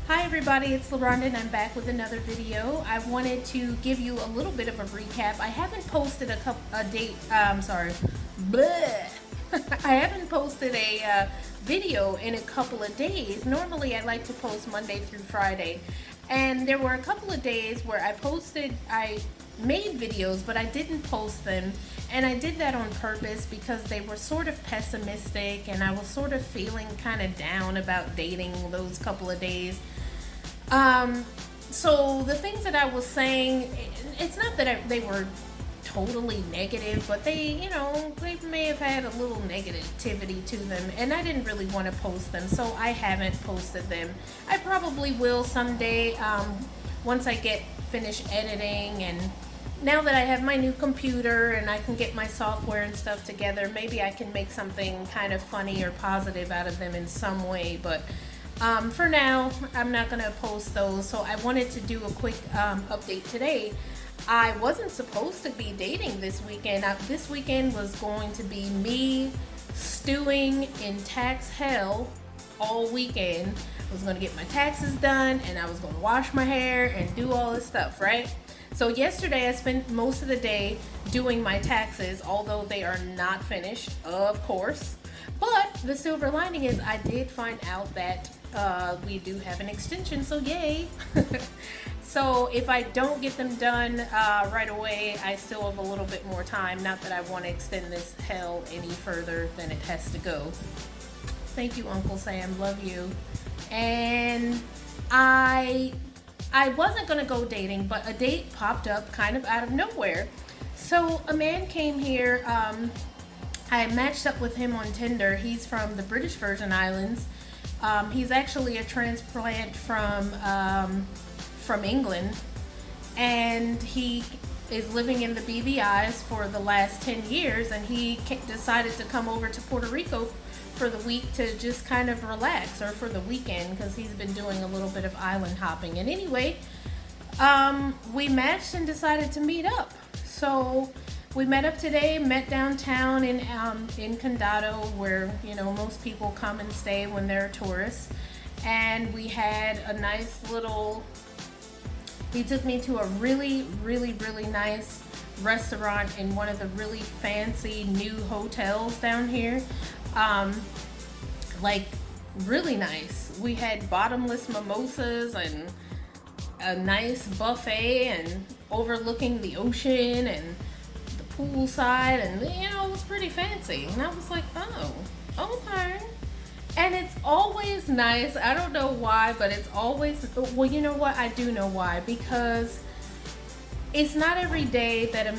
Hi everybody, it's LaRonda and I'm back with another video. I wanted to give you a little bit of a recap. I haven't posted bleh. I haven't posted a video in a couple of days. Normally I like to post Monday through Friday. And there were a couple of days where I made videos, but I didn't post them. And I did that on purpose because they were sort of pessimistic and I was sort of feeling kind of down about dating those couple of days. So the things that I was saying, it's not that they were totally negative, but they may have had a little negativity to them, and I didn't really want to post them, so I haven't posted them. I probably will someday, once I get finished editing, and now that I have my new computer and I can get my software and stuff together, maybe I can make something kind of funny or positive out of them in some way, but for now, I'm not going to post those, so I wanted to do a quick update today. I wasn't supposed to be dating this weekend. This weekend was going to be me stewing in tax hell all weekend. I was going to get my taxes done, and I was going to wash my hair and do all this stuff, right? So yesterday I spent most of the day doing my taxes, although they are not finished, of course. But the silver lining is I did find out that we do have an extension, so yay. So if I don't get them done right away, I still have a little bit more time. Not that I want to extend this hell any further than it has to go. Thank you, Uncle Sam. Love you. And I wasn't going to go dating, but a date popped up kind of out of nowhere. So a man came here. I matched up with him on Tinder. He's from the British Virgin Islands. He's actually a transplant from England, and he is living in the BVI's for the last 10 years, and he decided to come over to Puerto Rico for the week to just kind of relax, or for the weekend, because he's been doing a little bit of island hopping. And anyway, we matched and decided to meet up. So we met up today, met downtown in Condado, where most people come and stay when they're tourists. And we had a nice little. He took me to a really, really, really nice restaurant in one of the really fancy new hotels down here. Like really nice. We had bottomless mimosas and a nice buffet and overlooking the ocean and poolside, and it was pretty fancy, and I was like, oh, okay. And it's always nice. I don't know why, but it's always, well, you know what, I do know why, because it's not every day that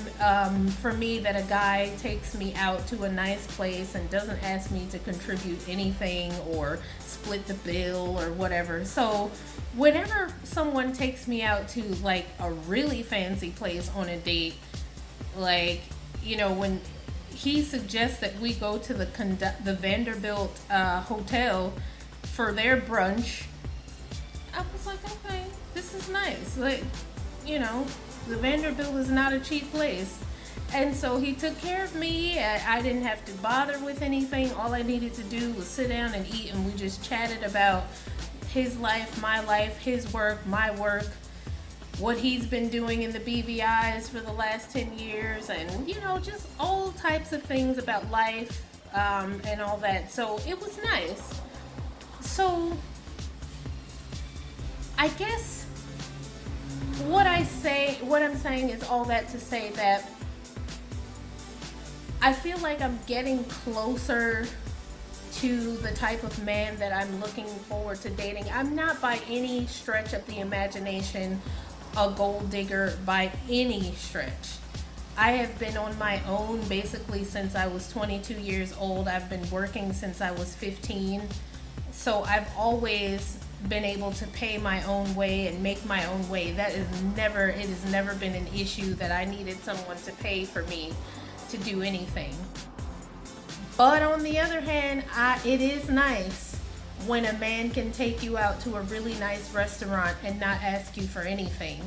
for me that a guy takes me out to a nice place and doesn't ask me to contribute anything or split the bill or whatever. So whenever someone takes me out to like a really fancy place on a date, like, when he suggests that we go to the Vanderbilt hotel for their brunch, I was like, okay, this is nice. Like, the Vanderbilt is not a cheap place. And so he took care of me. I didn't have to bother with anything. All I needed to do was sit down and eat, and we just chatted about his life, my life, his work, my work, what he's been doing in the BVI's for the last 10 years, and just all types of things about life, and all that. So it was nice. So I guess what I'm saying is all that to say that I feel like I'm getting closer to the type of man that I'm looking forward to dating. I'm not by any stretch of the imagination a gold digger by any stretch. I have been on my own basically since I was 22 years old. I've been working since I was 15. So I've always been able to pay my own way and make my own way. It has never been an issue that I needed someone to pay for me to do anything. But on the other hand, it is nice when a man can take you out to a really nice restaurant and not ask you for anything.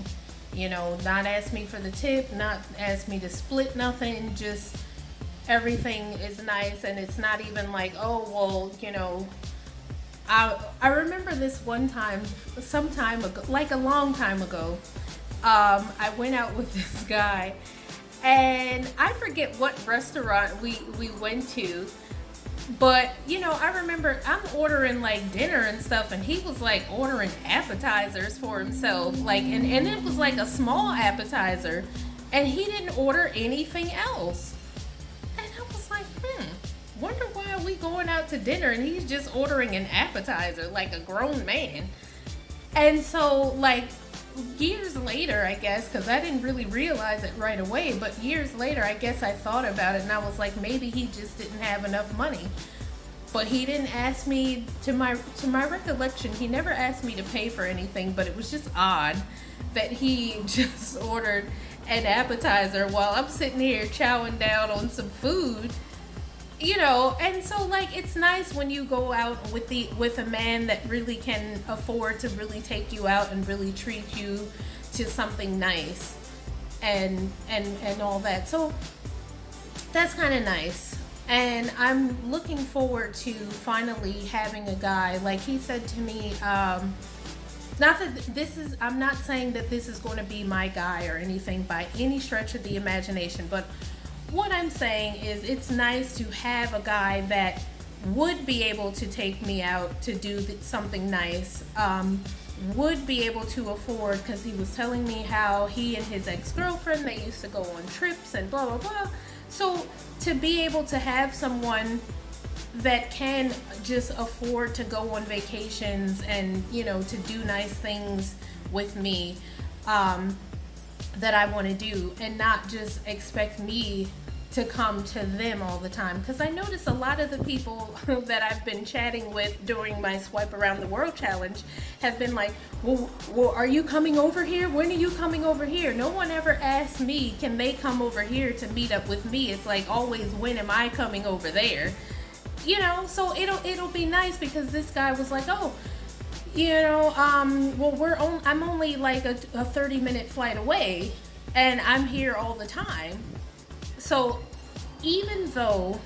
Not ask me for the tip, not ask me to split nothing, just everything is nice, and it's not even like, oh, well, I remember this one time, some time ago, like a long time ago. I went out with this guy, and I forget what restaurant we went to, but you know, I remember I'm ordering like dinner and stuff, and he was like ordering appetizers for himself, like, and it was like a small appetizer, and he didn't order anything else. And I was like, wonder why we going out to dinner and he's just ordering an appetizer like a grown man. And so, like, years later, I guess, because I didn't really realize it right away, but years later, I guess I thought about it and I was like, maybe he just didn't have enough money. But he didn't ask me, to my recollection, he never asked me to pay for anything, but it was just odd that he just ordered an appetizer while I'm sitting here chowing down on some food. You know, and so, like, it's nice when you go out with a man that really can afford to really take you out and really treat you to something nice and all that. So that's kind of nice. And I'm looking forward to finally having a guy, like he said to me, not that this is, I'm not saying that this is going to be my guy or anything by any stretch of the imagination, but what I'm saying is it's nice to have a guy that would be able to take me out to do something nice, would be able to afford, because he was telling me how he and his ex-girlfriend, they used to go on trips and blah, blah, blah. So to be able to have someone that can just afford to go on vacations and, you know, to do nice things with me, that I want to do, and not just expect me to come to them all the time. Because I notice a lot of the people that I've been chatting with during my Swipe Around the World challenge have been like, well, are you coming over here? When are you coming over here? No one ever asked me, can they come over here to meet up with me? It's like always, when am I coming over there? You know, so it'll be nice, because this guy was like, oh, you know, well, I'm only like a 30-minute flight away, and I'm here all the time. So even though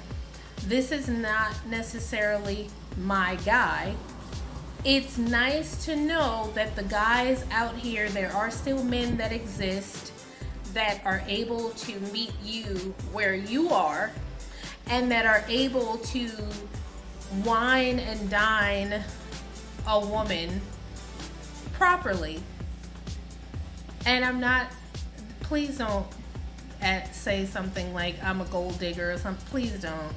this is not necessarily my guy, it's nice to know that the guys out here, there are still men that exist that are able to meet you where you are, and that are able to wine and dine a woman properly. And I'm not, please don't say something like I'm a gold digger or something. Please don't.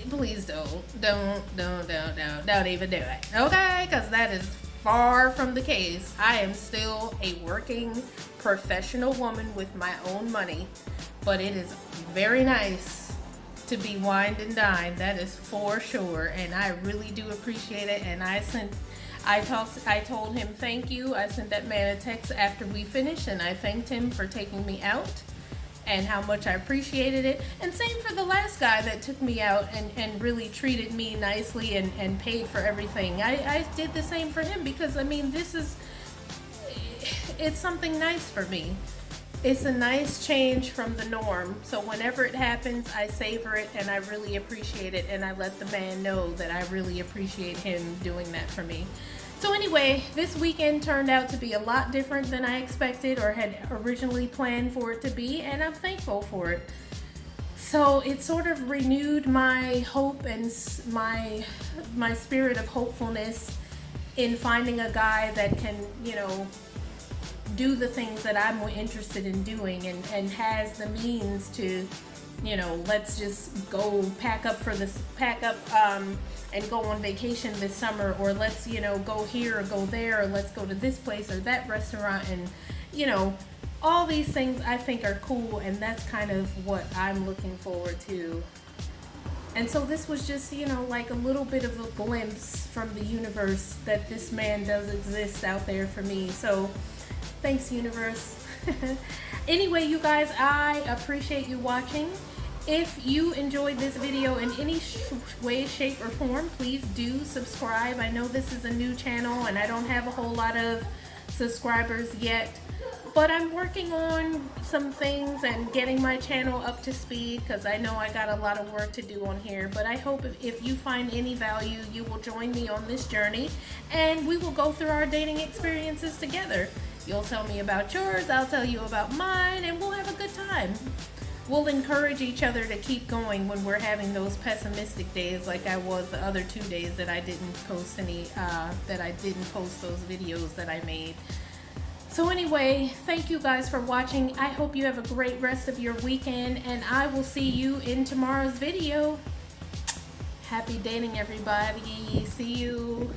Please don't even do it. Okay? Because that is far from the case. I am still a working professional woman with my own money, but it is very nice to be wined and dined. That is for sure, and I really do appreciate it. And I told him thank you. I sent that man a text after we finished, and I thanked him for taking me out and how much I appreciated it. And same for the last guy that took me out and really treated me nicely and paid for everything. I did the same for him, because I mean, it's something nice for me. It's a nice change from the norm. So whenever it happens, I savor it and I really appreciate it, and I let the man know that I really appreciate him doing that for me. So anyway, this weekend turned out to be a lot different than I expected or had originally planned for it to be, and I'm thankful for it. So it sort of renewed my hope and my spirit of hopefulness in finding a guy that can, you know, do the things that I'm interested in doing, and has the means to, you know, let's just go pack up and go on vacation this summer, or let's, you know, go here or go there, or let's go to this place or that restaurant, and, you know, all these things I think are cool, and that's kind of what I'm looking forward to. And so this was just, you know, like a little bit of a glimpse from the universe that this man does exist out there for me. So thanks, universe. Anyway, you guys, I appreciate you watching. If you enjoyed this video in any way, shape, or form, please do subscribe. I know this is a new channel and I don't have a whole lot of subscribers yet, But I'm working on some things and getting my channel up to speed because I know I got a lot of work to do on here. But I hope if you find any value, you will join me on this journey and we will go through our dating experiences together. You'll tell me about yours, I'll tell you about mine, and we'll have a good time. We'll encourage each other to keep going when we're having those pessimistic days like I was the other 2 days that I didn't post those videos that I made. So anyway, thank you guys for watching. I hope you have a great rest of your weekend, and I will see you in tomorrow's video. Happy dating, everybody. See you.